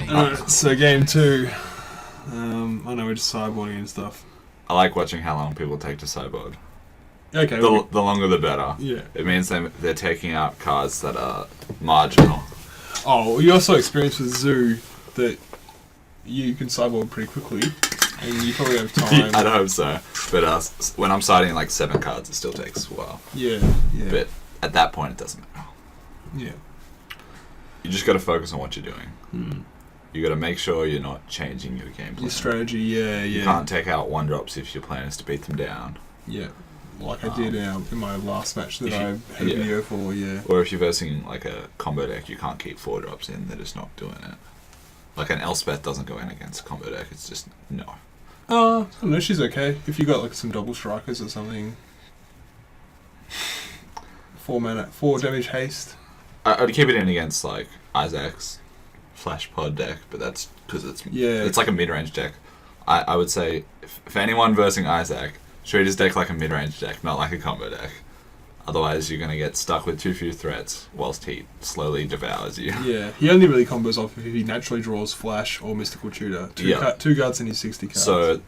Alright, so game 2. I know we're just sideboarding and stuff. I like watching how long people take to sideboard. Okay. The longer the better. Yeah. It means they're taking out cards that are marginal. Oh, well, you also experienced with Zoo that you can sideboard pretty quickly, and you probably have time. I'd hope so. But when I'm siding like 7 cards, it still takes a while. Yeah. But at that point, it doesn't matter. Yeah. You just got to focus on what you're doing. You got to make sure you're not changing your game plan. Your strategy, yeah. You can't take out 1-drops if your plan is to beat them down. Yeah. Like I did in my last match that I had a video for, yeah. Or if you're versing like a combo deck, you can't keep 4-drops in, they're just not doing it. Like an Elspeth doesn't go in against a combo deck, it's just no. I don't know, she's okay. If you got like some double strikers or something. 4 mana, 4 damage haste. I'd keep it in against like Isaac's Flash Pod deck, but that's because it's like a mid-range deck. I would say, for anyone versing Isaac, treat his deck like a mid-range deck, not like a combo deck. Otherwise, you're going to get stuck with too few threats whilst he slowly devours you. Yeah, he only really combos off if he naturally draws Flash or Mystical Tutor. Two guards in his 60 cards. So,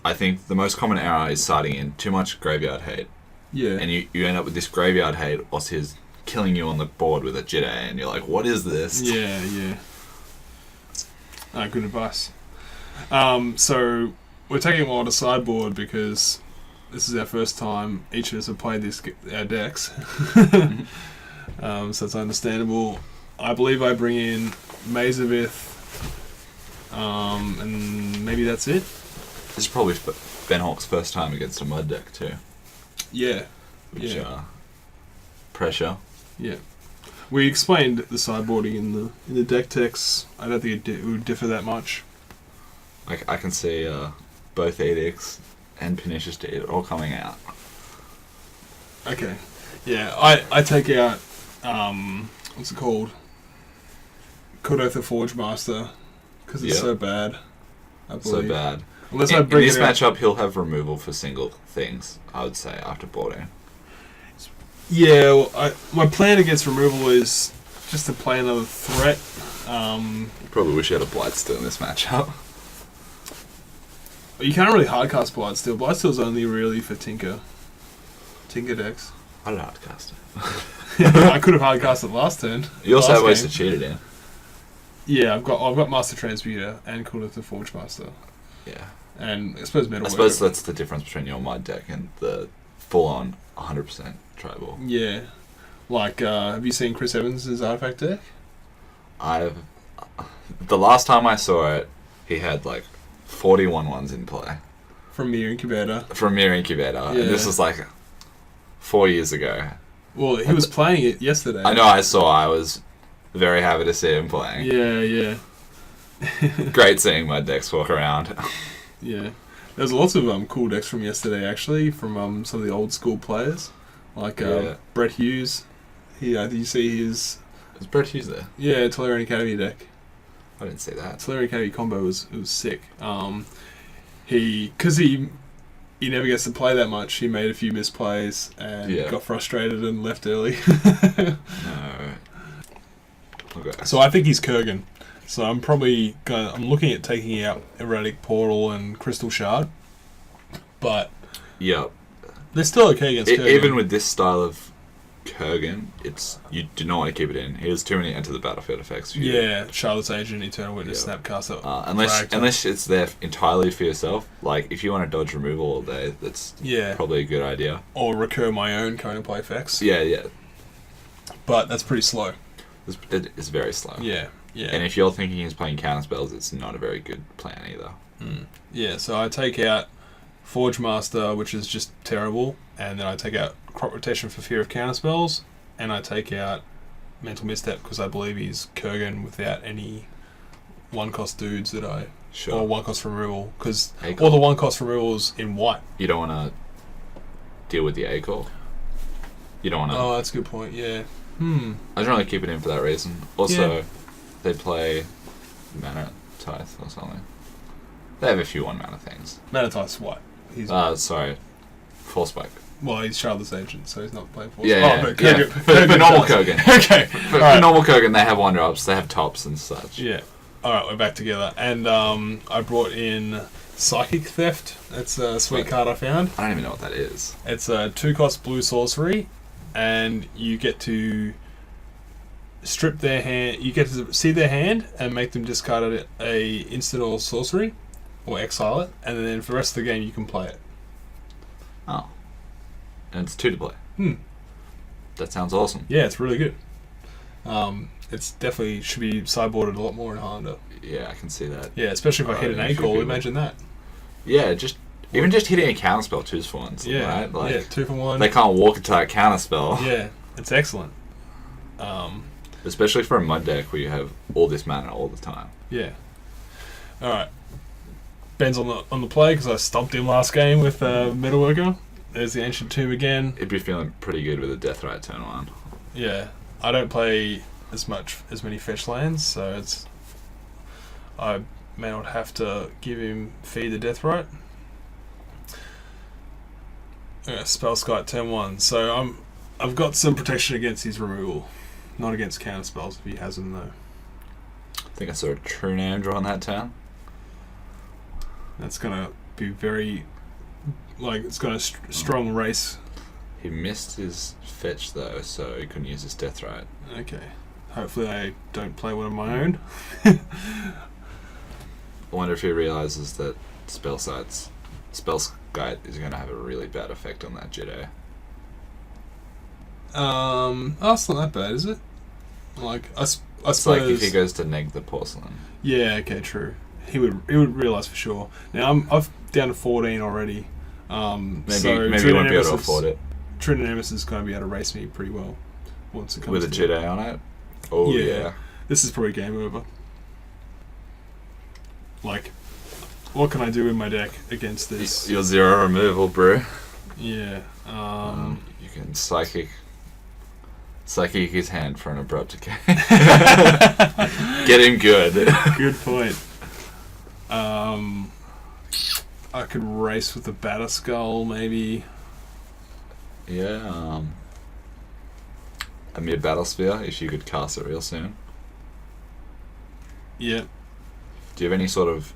I think the most common error is siding in too much graveyard hate. Yeah. And you end up with this graveyard hate whilst he's killing you on the board with a Jitte, and you're like, what is this? Yeah. Good advice. So... we're taking a while to sideboard because this is our first time each of us have played our decks. So it's understandable. I believe I bring in Mazavith, and maybe that's it. This is probably Ben Hawke's first time against a mud deck too. Yeah. Pressure. Yeah. We explained the sideboarding in the deck text. I don't think it would differ that much. I can see... both Edicts and Pernicious Deed all coming out. Okay. Yeah, I take out, what's it called? Kodoth the Forge Master, because it's so bad, I believe. So bad. Unless in this matchup, he'll have removal for single things, I would say, after boarding. Yeah, well, my plan against removal is just to play another threat. You probably wish you had a Blightsteel in this matchup. You can't really hardcast Blightsteel. Blightsteel's only really for Tinker decks. I don't hardcast it. I could have hardcast it last turn. You also have ways to cheat it in. Yeah, I've got Master Transmuter and Kodoth the Forge Master. Yeah. And I suppose Metal. I suppose that's the difference between your mud deck and the full-on 100% tribal. Yeah. Like, have you seen Chris Evans' artifact deck? The last time I saw it, he had like 41 in play. From Mirror Incubator. Yeah. And this was like 4 years ago. Well, he was playing it yesterday. I know, I was very happy to see him playing. Yeah. Great seeing my decks walk around. Yeah. There's lots of cool decks from yesterday, actually, from some of the old school players. Like Brett Hughes. Did you see his... Was Brett Hughes there? Yeah, Tolarian Academy deck. I didn't see that. Tolarian Academy combo was sick. Because he never gets to play that much, he made a few misplays and got frustrated and left early. No. Okay. So I think he's Kurgan. So I'm looking at taking out Erratic Portal and Crystal Shard. But they're still okay against Kurgan. Even with this style of Kurgan, you do not want to keep it in. He has too many enter the battlefield effects. Charlotte's Agent, Eternal Witness, Snapcaster. Unless it's there entirely for yourself. Like if you want to dodge removal all day, that's probably a good idea. Or recur my own counterplay effects. Yeah. But that's pretty slow. It's very slow. Yeah. And if you're thinking he's playing counter spells, it's not a very good plan either. Yeah, so I take out Forge Master, which is just terrible, and then I take out Crop Rotation for fear of counter spells, and I take out Mental Misstep because I believe he's Kurgan without any one-cost dudes that or one-cost removal, because all the one-cost removals in white. You don't want to deal with the A-Core. You don't want to... Oh, that's a good point, yeah. I generally keep it in for that reason. Also, they play Mana Tithe or something. They have a few 1-mana things. Mana Tithe's white. Sorry. Force Spike. Well, he's Shardless Agent, so he's not playing for. Yeah, but yeah. For normal Kurgan. Okay. For normal Kurgan, they have 1-drops, they have tops and such. Yeah. Alright, we're back together. And I brought in Psychic Theft. It's a sweet card I found. I don't even know what that is. It's a 2-cost blue sorcery, and you get to strip their hand. You get to see their hand and make them discard a instant or sorcery, or exile it, and then for the rest of the game you can play it. Oh. And it's 2 to play. That sounds awesome. Yeah, it's really good. It's definitely should be sideboarded a lot more in Highlander. Yeah, I can see that. Yeah, especially if I hit an A-call, imagine that. Yeah, even just hitting a counterspell 2s for 1s. Yeah, right? Like, 2 for 1. They can't walk into that counterspell. Yeah, it's excellent. Especially for a mud deck where you have all this mana all the time. Yeah. Alright. Ben's on the play because I stomped him last game with Metalworker. There's the Ancient Tomb again. He'd be feeling pretty good with a Deathrite turn 1. Yeah. I don't play as many fetch lands, so I may not have to give him feed the Deathrite. Spellskite turn 1. So I've got some protection against his removal. Not against counter spells if he has them though. I think I saw a True Name draw on that turn. That's gonna be very, it's got a strong race. He missed his fetch though, so he couldn't use his Deathrite. Okay. Hopefully I don't play one of my own. I wonder if he realizes that Spellskite is going to have a really bad effect on that Jedi. It's not that bad, is it? I It's suppose. like if he goes to neg the Porcelain. Yeah. Okay. True. He would realize for sure. Now I'm down to 14 already. Maybe he won't be able to afford it. Trinity Nemesis is going to be able to race me pretty well once it comes with a to Jedi on it. Oh yeah. This is probably game over. What can I do in my deck against this? Your 0 removal, bro. Yeah. You can psychic his hand for an abrupt decay. Get him good. Good point. I could race with the Batter Skull, maybe. Yeah. A mid battle sphere, if you could cast it real soon. Yeah. Do you have any sort of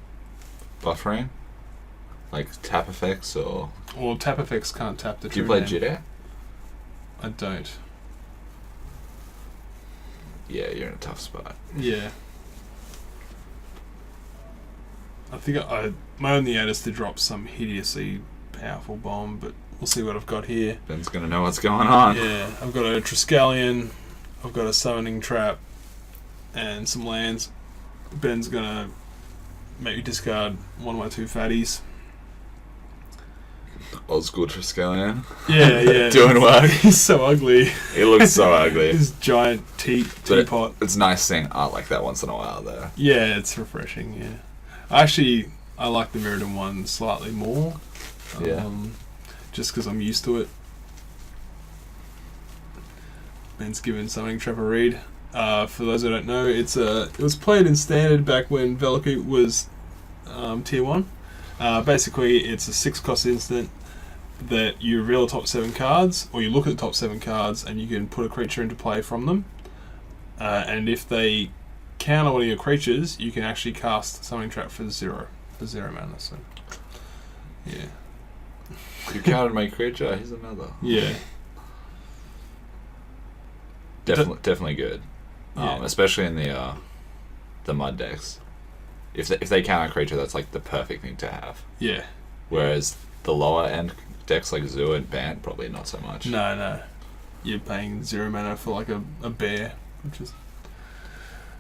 buffering? Like tap effects or... Well, tap effects can't tap the Do you true play name. Jedi? I don't. Yeah, you're in a tough spot. Yeah. I think my only aim is to drop some hideously powerful bomb, but we'll see what I've got here. Ben's gonna know what's going on. Yeah, I've got a Triskelion, I've got a Summoning Trap, and some lands. Ben's gonna make me discard one of my 2 fatties. Old school Triskelion. Yeah. Doing work. He's so ugly. He looks so ugly. His giant teapot. It's nice seeing art like that once in a while, though. Yeah, it's refreshing, yeah. I like the Mirrodin one slightly more. Yeah. Just because I'm used to it. Ben's given Summoning Trap a read. For those who don't know, it was played in Standard back when Velocute was Tier 1. Basically, it's a 6-cost instant that you reveal the top 7 cards, or you look at the top 7 cards, and you can put a creature into play from them. And if they counter one of your creatures, you can actually cast Summoning Trap for 0 mana. So, yeah. You countered my creature. Here's another. Yeah. Definitely good. Yeah. Especially in the mud decks. If they counter a creature, that's like the perfect thing to have. Yeah. Whereas the lower end decks like Zoo and Bant, probably not so much. No. You're paying 0 mana for like a bear, which is...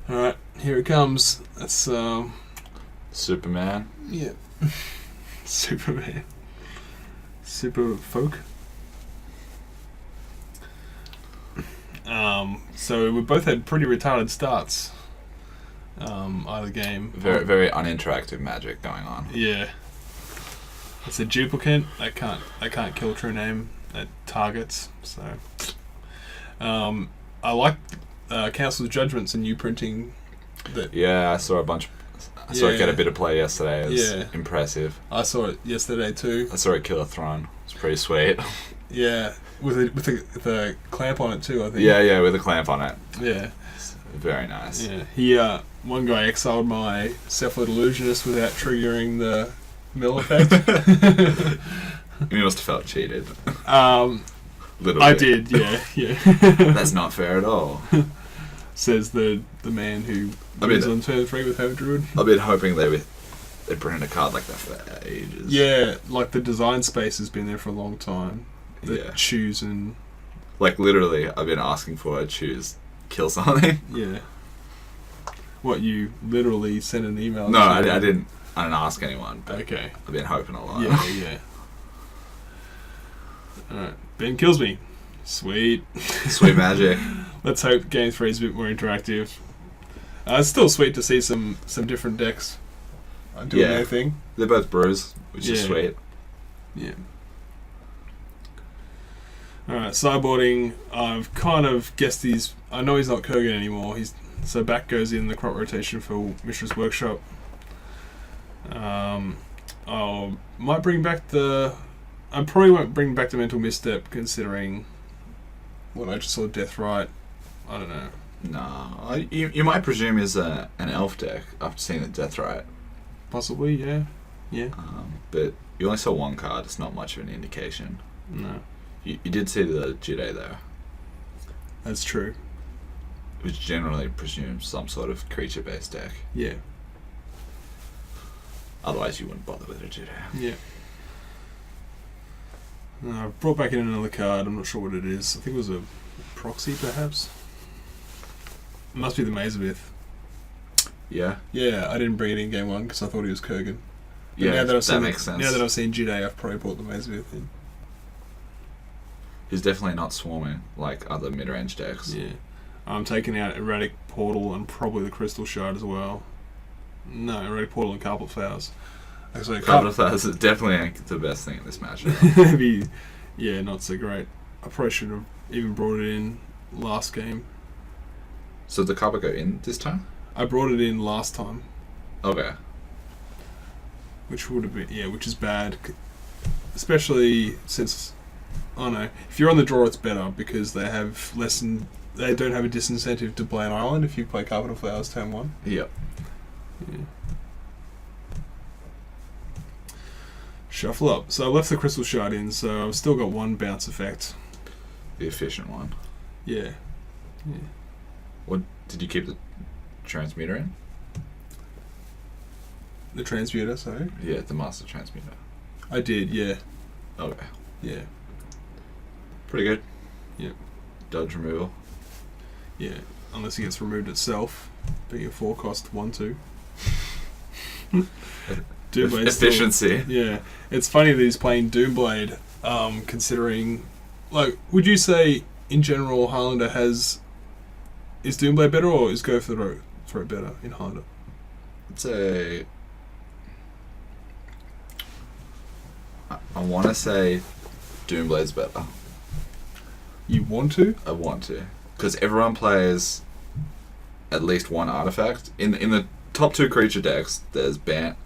Alright, here it comes. That's Superman. Yeah. Superman. Super folk. So we both had pretty retarded starts. Either game. Very, very uninteractive Magic going on. Yeah. It's a duplicate. I can't kill True Name at targets. So, I like Council's Judgments and new printing. Yeah, I saw a bunch. I saw it get a bit of play yesterday. It was impressive. I saw it yesterday too. I saw it kill a Throne. It's pretty sweet. Yeah, with the clamp on it too, I think. Yeah, with a clamp on it. Yeah. Very nice. Yeah. He one guy exiled my Cephalid Illusionist without triggering the mill effect. You must have felt cheated. I did, yeah. That's not fair at all. Says the man who was on turn 3 with Heavy Druid. I've been hoping they printed a card like that for ages. Yeah, like the design space has been there for a long time. The choose and... Like literally, I've been asking for a choose, kill something. Yeah. What, you literally sent an email? No, I didn't ask anyone. But okay. I've been hoping a lot. Yeah. Alright, Ben kills me. Sweet. Sweet magic. Let's hope Game 3 is a bit more interactive. It's still sweet to see some different decks doing their thing. They're both brews, which is sweet. Yeah. Alright, sideboarding. I've kind of guessed I know he's not Kurgan anymore. So back goes in the crop rotation for Mishra's Workshop. I might bring back I probably won't bring back the Mental Misstep, considering what I just saw Deathrite. I don't know. No, you might presume is an elf deck after seeing the Deathrite. Possibly, yeah. But you only saw one card. It's not much of an indication. No. You did see the Jide though. That's true. Which generally presumes some sort of creature-based deck. Yeah. Otherwise, you wouldn't bother with a Jide. Yeah. I've brought back in another card. I'm not sure what it is. I think it was a proxy, perhaps. It must be the Mazabith. Yeah? Yeah, I didn't bring it in game 1 because I thought he was Kurgan. But Yeah, that makes sense. Now that I've seen Jide, I've probably brought the Mazabith in. He's definitely not swarming like other mid-range decks. Yeah. I'm taking out Erratic Portal and probably the Crystal Shard as well. No, Erratic Portal and Carpet Flowers. Actually, Carpet Flowers is definitely the best thing in this matchup. Maybe, yeah, not so great. I probably should have even brought it in last game. So did the Carpet go in this time? I brought it in last time. Okay. Which would have been, which is bad. Especially since, I don't know, if you're on the draw it's better because they don't have a disincentive to play an island if you play Carpet of Flowers turn 1. Yep. Yeah. Shuffle up. So I left the Crystal Shard in, so I've still got one bounce effect. The efficient one. Yeah. What did you keep the transmuter in? The transmuter, sorry? Yeah, the master transmuter. I did, yeah. Okay. Yeah. Pretty good. Yep. Dodge removal. Yeah, unless it gets removed itself, being a 4-cost 1/2. Doomblade's efficiency. Still, yeah, it's funny that he's playing Doomblade. Considering, like, would you say in general Highlander is Doomblade better or is Go for the Throat better in Highlander? I'd say I want to say Doomblade's better. You want to? I want to, because everyone plays at least one artifact. In the top 2 creature decks, there's Bant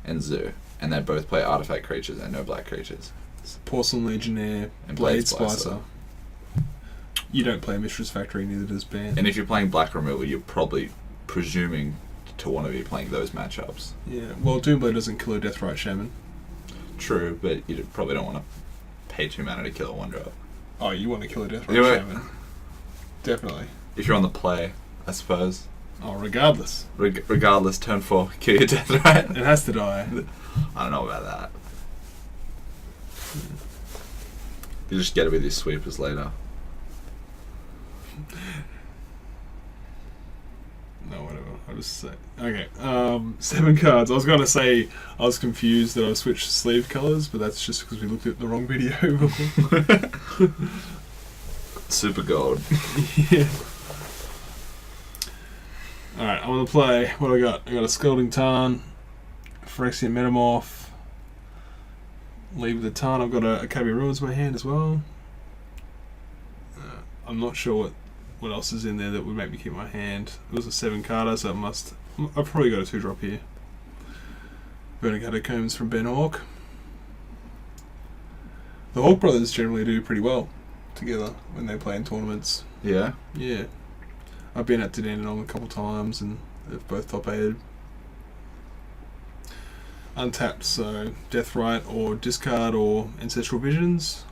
and Zoo, and they both play artifact creatures and no black creatures. It's Porcelain Legionnaire And Blade Splicer. You don't play Mishra's Factory, neither does Bant. And if you're playing black removal, you're probably presuming to want to be playing those matchups. Yeah, well, Doomblade doesn't kill a Deathrite Shaman. True, but you probably don't want to pay 2 mana to kill a 1-drop. Oh, you want to kill a Deathrite Shaman. Definitely. If you're on the play, I suppose. Oh, regardless. Regardless, turn 4, kill your Deathrite. It has to die. I don't know about that. You just get it with your sweepers later. No, whatever. I'll just say. Okay. 7 cards. I was going to say I was confused that I switched sleeve colours, but that's just because we looked at the wrong video. Super gold. Yeah. Alright, I'm going to play. What do I got? I got a Scalding Tarn, Phyrexian Metamorph. Leave the Tarn. I've got a Acacia Ruins in my hand as well. I'm not sure what else is in there that would make me keep my hand. It was a 7-carder, so I've probably got a 2-drop here. Burning Catacombs from Ben Hawke. The Hawke brothers generally do pretty well together when they play in tournaments. Yeah? Yeah. I've been at Dandenong a couple times and they've both top 8'd. Untapped, so Death Right or Discard or Ancestral Visions.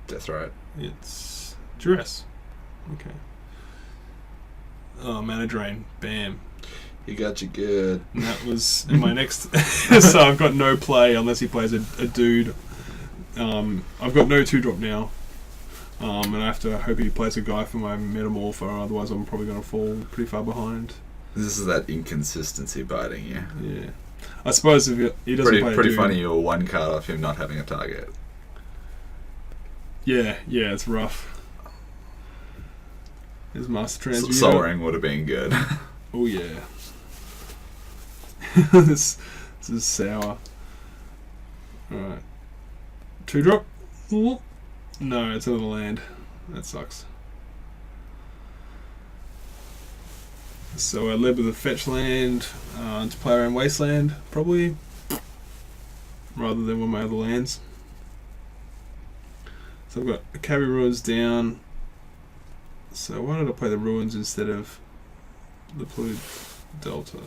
Death Right. It's Duress. Okay. Oh, Mana Drain. Bam. He got you good. And that was in my next... So I've got no play unless he plays a dude. I've got no 2-drop now. And I have to hope he plays a guy for my Metamorph, or otherwise I'm probably going to fall pretty far behind. This is that inconsistency biting you. Yeah. I suppose if he doesn't play pretty a dude, funny you're one card off him not having a target. Yeah, it's rough. His Master Transmuter. Soul Ring would have been good. Oh yeah. This is sour. Alright. 2-drop? No, it's another land. That sucks. So I led with a fetch land to play around Wasteland, probably, rather than one of my other lands. So I've got a Cavi Ruins down. So why did I play the Ruins instead of the Polluted Delta?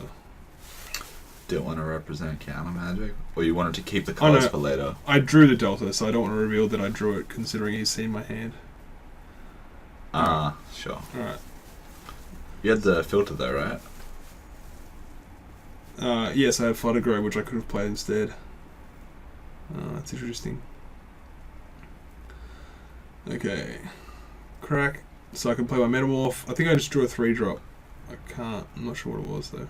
Didn't want to represent counter magic? Or you wanted to keep the cards for later? I drew the Delta, so I don't want to reveal that I drew it, considering he's seen my hand. Sure. Alright. You had the filter though, right? Yes, I had Flutter Grow, which I could have played instead. That's interesting. Okay. Crack. So I can play my Metamorph. I think I just drew a 3-drop. I can't. I'm not sure what it was, though.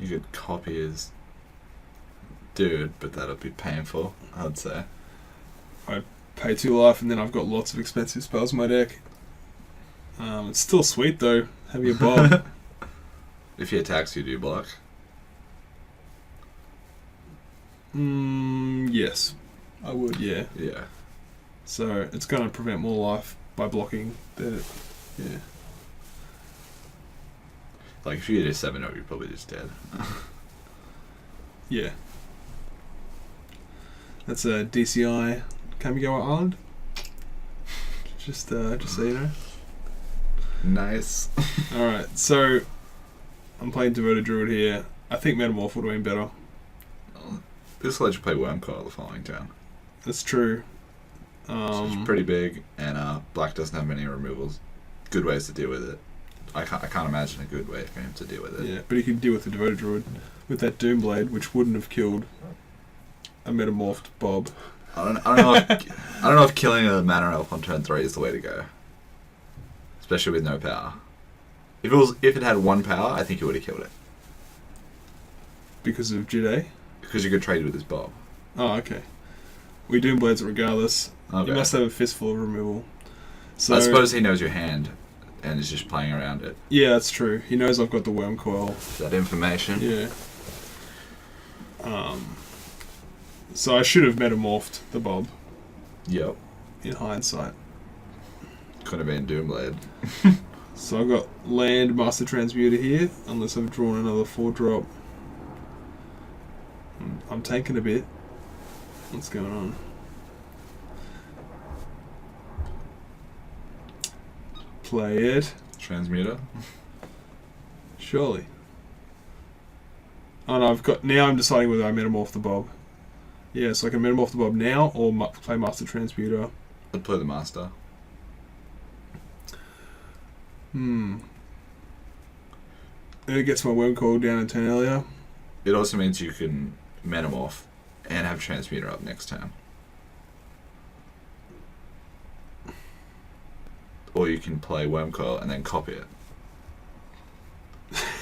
You could copy his dude, but that'll be painful, I'd say. I pay 2 life, and then I've got lots of expensive spells in my deck. It's still sweet, though. Have your bob. If he attacks you, do you block? Yes. I would, yeah. Yeah. So it's going to prevent more life by blocking the... Yeah. Like, if you did a 7-0, you're probably just dead. Yeah. That's a DCI Kamigawa Island. Just so you know. Nice. Alright, so I'm playing Devoted Druid here. I think Metamorph would have been better. This will let you play Wormcoil the following turn. That's true. So it's pretty big, and black doesn't have many removals. Good ways to deal with it. I can't imagine a good way for him to deal with it. Yeah, but he can deal with the Devoted Druid with that Doomblade, which wouldn't have killed a Metamorphed Bob. I don't know if killing a Mana Elf on turn 3 is the way to go. Especially with no power. If it had 1 power, I think he would have killed it. Because of Jide? Because you could trade with his Bob. Oh, okay. We Doomblades it regardless. Okay. You must have a fistful of removal. So I suppose he knows your hand and is just playing around it. yeah, that's true. He knows I've got the Worm Coil. That information. Yeah. So I should have Metamorphed the Bob. Yep. In hindsight. Could have been Doomblade. So I've got Land Master Transmuter here, unless I've drawn another 4-drop. I'm tanking a bit. What's going on? Play it. Transmuter. Surely. Oh no, now I'm deciding whether I Metamorph the Bob. Yeah, so I can Metamorph the Bob now, or play Master Transmuter. I'd play the Master. And it gets my Worm Coil down a turn earlier. It also means you can Metamorph and have Transmuter up next turn. Or you can play Wormcoil and then copy it.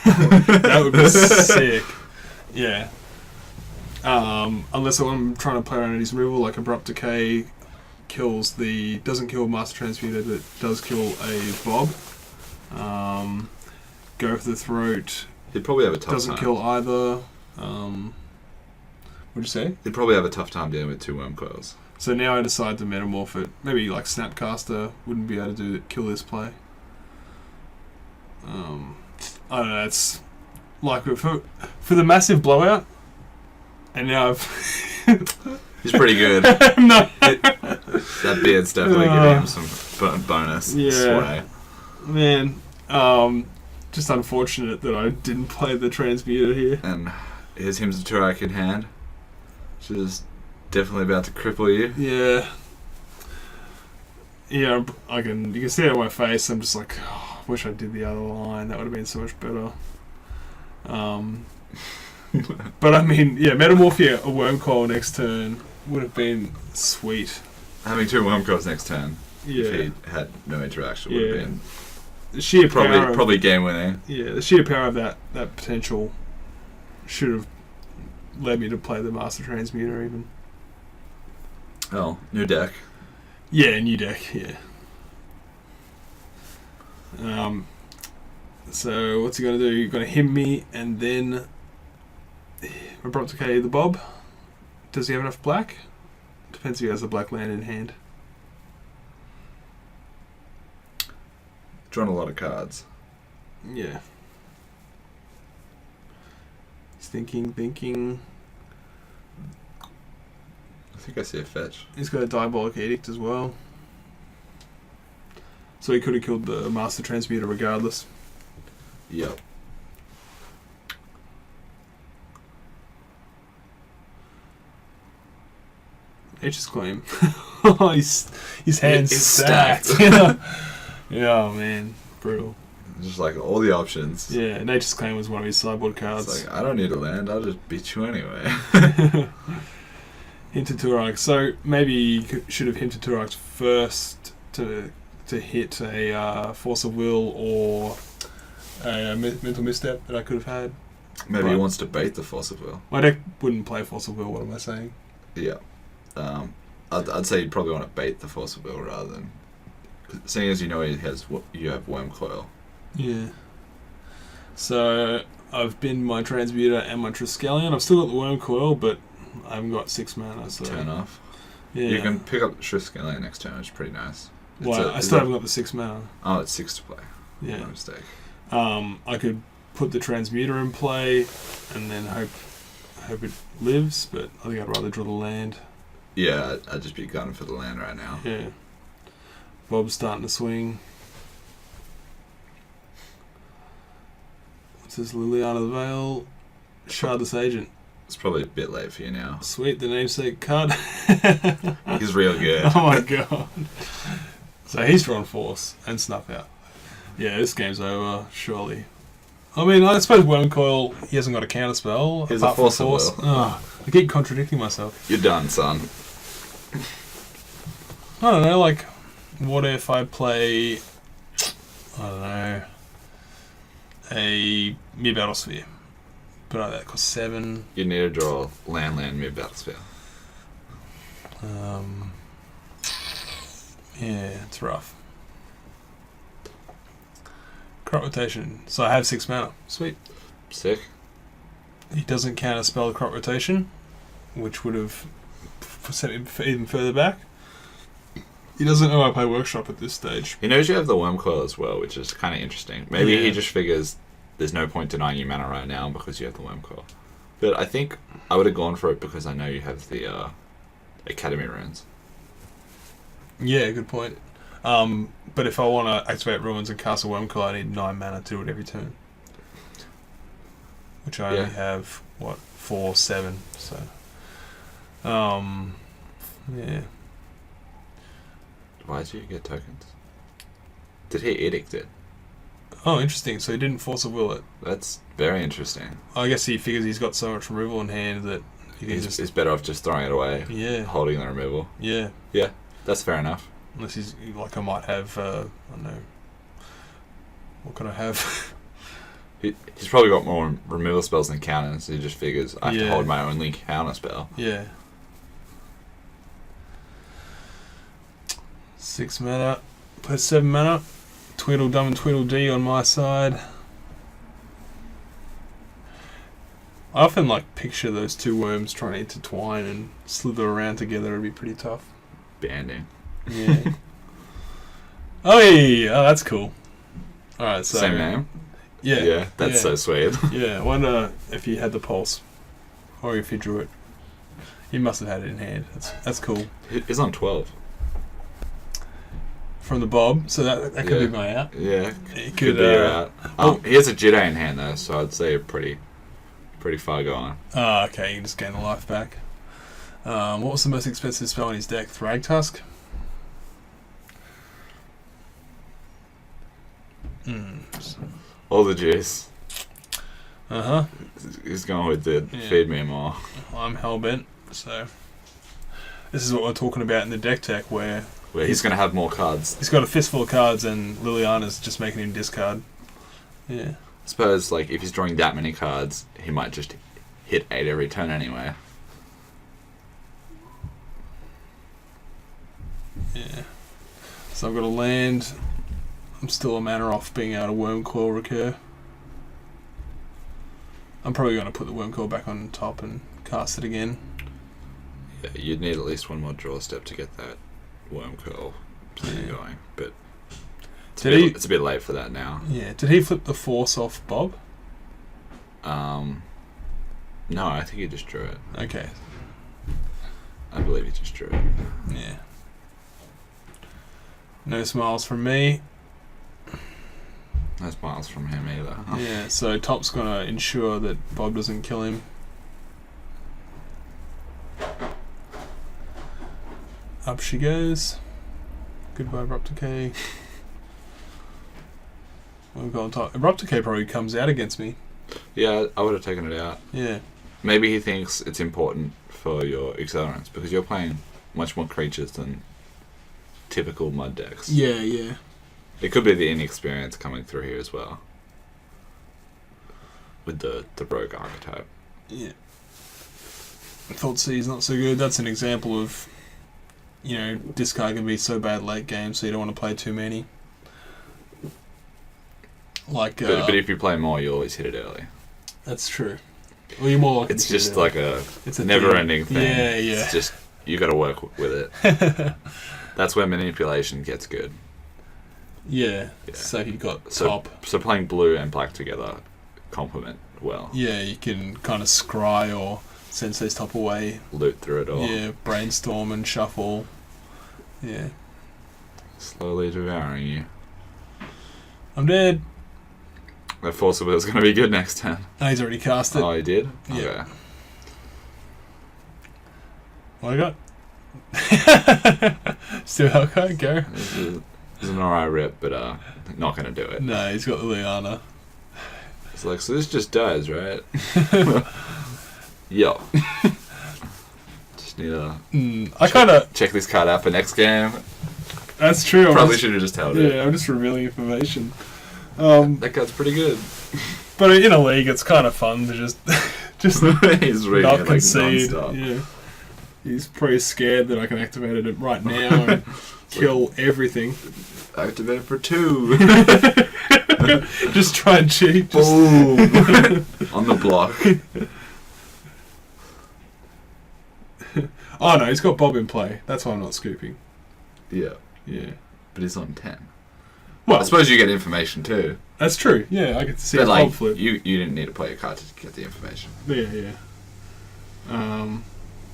That would be sick. Yeah. Unless I'm trying to play around his removal, like Abrupt Decay doesn't kill Master Transmuter, but does kill a Bob. Go for the Throat. He'd probably have a tough time. Doesn't kill either. What'd you say? He'd probably have a tough time dealing with 2 Wormcoils. So now I decide to Metamorph it. Maybe like Snapcaster wouldn't be able to kill this play. I don't know, it's like for the massive blowout, and now I've He's pretty good. No. That beard's definitely giving him some bonus sway. Man, just unfortunate that I didn't play the transmuter here. And here's Hymns of Turak in hand. Which is definitely about to cripple you. Yeah. Yeah, you can see it on my face. I'm just like, oh, I wish I did the other line. That would have been so much better. But I mean, yeah, Metamorphia, a Worm Coil next turn would have been sweet. Having 2 Worm Coils next turn, Yeah. if he had no interaction, would have been the sheer power probably game winning. Yeah, the sheer power of that potential should have led me to play the Master Transmuter even. Oh, new deck. Yeah, new deck, yeah. So what's he gonna do? You're gonna him me and then Abrupt Decay the Bob. Does he have enough black? Depends if he has the black land in hand. Drawn a lot of cards. Yeah. He's thinking. I think I see a fetch. He's got a Diabolic Edict as well. So he could have killed the Master Transmuter regardless. Yep. Nature's Claim. his hand's It's stacked. stacked. Yeah, man. Brutal. Just like all the options. Yeah, Nature's Claim was one of his sideboard cards. It's like, I don't need a land, I'll just beat you anyway. Hinted Turak. So maybe you should have hinted Turak first to hit a Force of Will or a Mental Misstep that I could have had. Maybe he wants to bait the Force of Will. My deck wouldn't play Force of Will, what am I saying? Yeah. I'd say you'd probably want to bait the Force of Will rather than... Seeing as you know you have Worm Coil. Yeah. So I've binned my Transmuter and my Triskelion. I've still got the Worm Coil, but I haven't got 6 mana. So Turn off. Yeah. You can pick up Triskelion next turn, which is pretty nice. Well, I still haven't got the 6 mana. Oh, it's 6 to play. Yeah. No mistake. I could put the Transmuter in play and then hope it lives, but I think I'd rather draw the land. Yeah, I'd just be gunning for the land right now. Yeah. Bob's starting to swing. What's this? Liliana the Veil. Shardless Agent. It's probably a bit late for you now. Sweet, the namesake card. He's real good. Oh my god. So he's drawn Force and Snuff out. Yeah, this game's over, surely. I mean, I suppose Worm Coil, he hasn't got a counterspell. He's a Force of Will. Oh, I keep contradicting myself. You're done, son. I don't know, like, what if I play, I don't know, a mid-battle sphere? But that costs 7. You need to draw land mid-battle sphere. Yeah, it's rough. Crop Rotation. So I have 6 mana. Sweet. Sick. He doesn't counter spell Crop Rotation, which would have sent him even further back. He doesn't know I play Workshop at this stage. He knows you have the Worm Coil as well, which is kind of interesting. Maybe he just figures there's no point denying you mana right now because you have the Worm Coil. But I think I would have gone for it because I know you have the Academy Runes. Yeah, good point. But if I want to activate Ruins and cast a Worm Coil, I need 9 mana to do it every turn. Which I only have, 4, 7, so... yeah. Why did you get tokens? Did he edict it? Oh, interesting. So he didn't Force of Will it. That's very interesting. I guess he figures he's got so much removal in hand that he can He's better off just throwing it away. Yeah. Holding the removal. Yeah. Yeah, that's fair enough. Unless he's like, I might have, I don't know. What could I have? He's probably got more removal spells than counters, so he just figures I have to hold my only counter spell. Yeah. 6 mana, plus 7 mana. Tweedledum and Tweedledee on my side. I often picture those 2 worms trying to intertwine and slither around together. It'd be pretty tough. Banding. Yeah. Oh, that's cool. Alright, so... Same name? Yeah. Yeah, that's so sweet. Yeah, I wonder if he had the pulse. Or if he drew it. He must have had it in hand. That's cool. He's on 12. From the Bob, so that could be my out. Yeah, It could be your out. He has a Jedi in hand though, so I'd say pretty far gone. Oh, okay, you can just gain the life back. What was the most expensive spell in his deck? Thragtusk? All the juice. Uh-huh. He's going with the feed me more. I'm hellbent, so... This is what we're talking about in the deck tech, where he's going to have more cards. He's got a fistful of cards, and Liliana's just making him discard. Yeah. I suppose, like, if he's drawing that many cards, he might just hit 8 every turn anyway. Yeah. So I've got a land. I'm still a mana off being able to Wormcoil recur. I'm probably going to put the Wormcoil back on top and cast it again. Yeah, you'd need at least one more draw step to get that Wormcoil going, but it's a bit late for that now. Yeah. Did he flip the Force off Bob? No, I think he just drew it. Okay. I believe he just drew it. Yeah. No smiles from me. No smiles from him either. Yeah, so Top's going to ensure that Bob doesn't kill him. Up she goes. Goodbye, Abrupt Decay. We've got on top. Abrupt Decay probably comes out against me. Yeah, I would have taken it out. Yeah. Maybe he thinks it's important for your accelerants because you're playing much more creatures than typical mud decks. Yeah, yeah. It could be the inexperience coming through here as well. With the rogue archetype. Yeah. Thought C is not so good. That's an example of, discard can be so bad late game, so you don't want to play too many. Like, but if you play more, you always hit it early. That's true. Well, you're more likely it's to hit just it like it's a never-ending thing. Yeah, yeah. It's just you got to work with it. That's where manipulation gets good. Yeah. So you got top. So playing blue and black together complement well. Yeah, you can kind of scry or Sensei's Top away. Loot through it all. Yeah, brainstorm and shuffle. Yeah. Slowly devouring you. I'm dead. That Force of Will is going to be good next turn. Oh, he's already cast it. Oh, he did? Yeah. Okay. What I got? Still Hellkite, go. It's an alright rip, but not going to do it. No, he's got Liliana. It's like, so this just dies, right? Yup. Just need to I kind of check this card out for next game. That's true. Probably should have just held it. Yeah, I'm just revealing information. That card's pretty good. But in a league, it's kind of fun to just He's reading not it concede. Like yeah, he's pretty scared that I can activate it right now and kill everything. Activate for 2. Just try and cheat. Boom! On the block. Oh no, he's got Bob in play. That's why I'm not scooping. Yeah. Yeah. But he's on 10. Well, I suppose you get information too. That's true. Yeah, I get to see but a like, Bob flip. you didn't need to play a card to get the information. Yeah.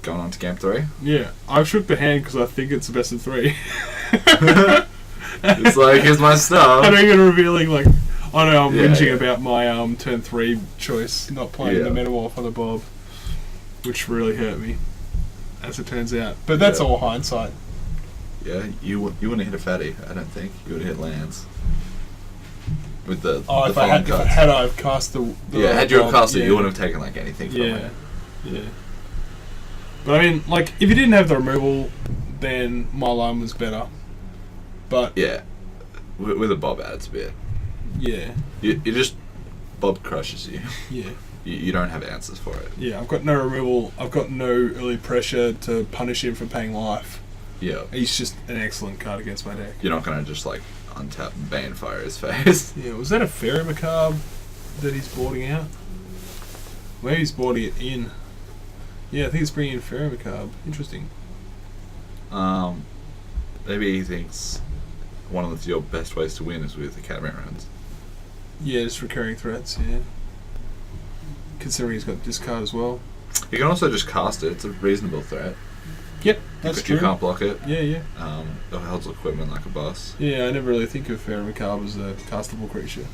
Going on to game 3? Yeah. I've shook the hand because I think it's the best of 3. It's like, here's my stuff. I know you're revealing, like, I know I'm whinging yeah. about my turn 3 choice, not playing the Metamorph on the Bob, which really hurt me, as it turns out. But that's all hindsight. Yeah, you wouldn't hit a fatty, I don't think. You would have hit lands. With the if I had cast the had you Bob, cast it, you wouldn't have taken like anything from it. Yeah. But I mean, like, if you didn't have the removal, then my line was better. But yeah, with a Bob adds a bit. Yeah. You just Bob crushes you. Yeah. You don't have answers for it. Yeah, I've got no removal. I've got no early pressure to punish him for paying life. Yeah. He's just an excellent card against my deck. You're not going to just like untap and Bane fire his face. Yeah, was that a Fairy Macabre that he's boarding out? Maybe he's boarding it in. Yeah, I think he's bringing in Fairy Macabre. Interesting. Maybe he thinks one of your best ways to win is with the Catamaran runs. Yeah, just recurring threats, yeah. Considering he's got discard as well. You can also just cast it. It's a reasonable threat. Yep, that's true. You can't block it. Yeah. It holds equipment like a boss. Yeah, I never really think of Pharaoh Macabre as a castable creature.